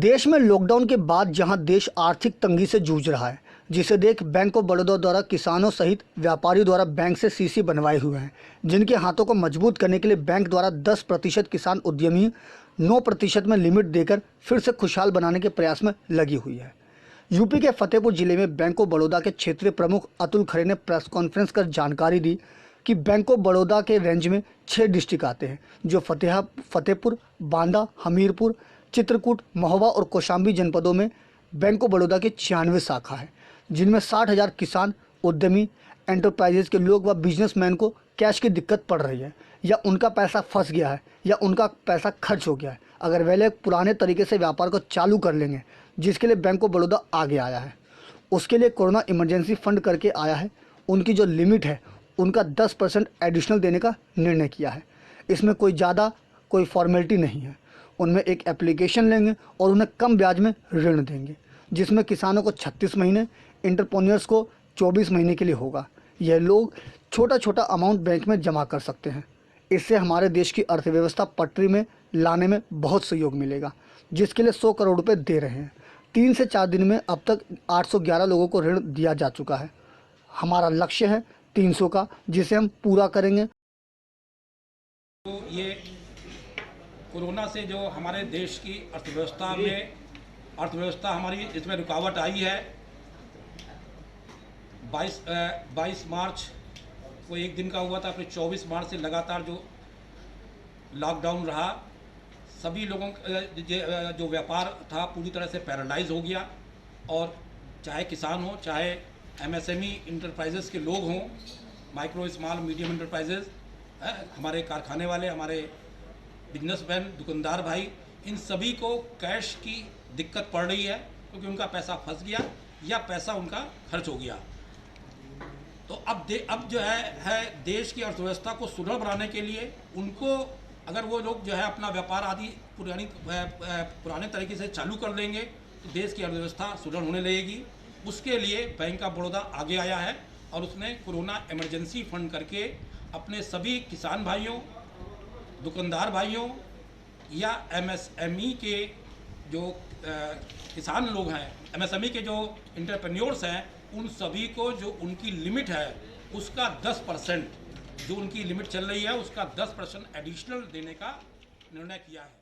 देश में लॉकडाउन के बाद जहां देश आर्थिक तंगी से जूझ रहा है, जिसे देख बैंक ऑफ बड़ौदा द्वारा किसानों सहित व्यापारियों द्वारा बैंक से सीसी बनवाए हुए हैं, जिनके हाथों को मजबूत करने के लिए बैंक द्वारा 10% किसान उद्यमी 9% में लिमिट देकर फिर से खुशहाल बनाने के प्रयास में लगी हुई है। यूपी के फतेहपुर जिले में बैंक ऑफ बड़ौदा के क्षेत्रीय प्रमुख अतुल खरे ने प्रेस कॉन्फ्रेंस कर जानकारी दी कि बैंक ऑफ बड़ौदा के रेंज में 6 डिस्ट्रिक्ट आते हैं, जो फतेहपुर, बांदा, हमीरपुर, चित्रकूट, महोबा और कौशाम्बी जनपदों में बैंक ऑफ बड़ौदा की 96 शाखा है, जिनमें 60,000 किसान, उद्यमी, एंटरप्राइजेज के लोग व बिजनेसमैन को कैश की दिक्कत पड़ रही है, या उनका पैसा फंस गया है, या उनका पैसा खर्च हो गया है। अगर वे लोग पुराने तरीके से व्यापार को चालू कर लेंगे, जिसके लिए बैंक ऑफ बड़ौदा आगे आया है, उसके लिए कोरोना इमरजेंसी फंड करके आया है। उनकी जो लिमिट है, उनका 10% एडिशनल देने का निर्णय किया है। इसमें कोई फॉर्मेलिटी नहीं है। उनमें एक एप्लीकेशन लेंगे और उन्हें कम ब्याज में ऋण देंगे, जिसमें किसानों को 36 महीने, इंटरप्रेन्योर्स को 24 महीने के लिए होगा। यह लोग छोटा छोटा अमाउंट बैंक में जमा कर सकते हैं। इससे हमारे देश की अर्थव्यवस्था पटरी में लाने में बहुत सहयोग मिलेगा, जिसके लिए 100 करोड़ रुपये दे रहे हैं। 3 से 4 दिन में अब तक 811 लोगों को ऋण दिया जा चुका है। हमारा लक्ष्य है 300 का, जिसे हम पूरा करेंगे। तो ये कोरोना से जो हमारे देश की अर्थव्यवस्था हमारी इसमें रुकावट आई है। 22 मार्च को एक दिन का हुआ था, फिर 24 मार्च से लगातार जो लॉकडाउन रहा, सभी लोगों का जो व्यापार था पूरी तरह से पैरालाइज हो गया। और चाहे किसान हो, चाहे एमएसएमई इंटरप्राइजेस के लोग हों, माइक्रो स्मॉल मीडियम इंटरप्राइजेस, हमारे कारखाने वाले, हमारे बिजनेसमैन, दुकानदार भाई, इन सभी को कैश की दिक्कत पड़ रही है, क्योंकि उनका पैसा फंस गया या पैसा उनका खर्च हो गया। तो अब जो है देश की अर्थव्यवस्था को सुदृढ़ बनाने के लिए उनको, अगर वो लोग जो है अपना व्यापार आदि पुराने तरीके से चालू कर लेंगे, तो देश की अर्थव्यवस्था सुदृढ़ होने लगेगी। उसके लिए बैंक ऑफ बड़ौदा आगे आया है और उसने कोरोना इमरजेंसी फंड करके अपने सभी किसान भाइयों, दुकानदार भाइयों या एमएसएमई के जो किसान लोग हैं, एमएसएमई के जो एंटरप्रेन्योर्स हैं, उन सभी को जो उनकी लिमिट है उसका 10%, जो उनकी लिमिट चल रही है उसका 10% एडिशनल देने का निर्णय किया है।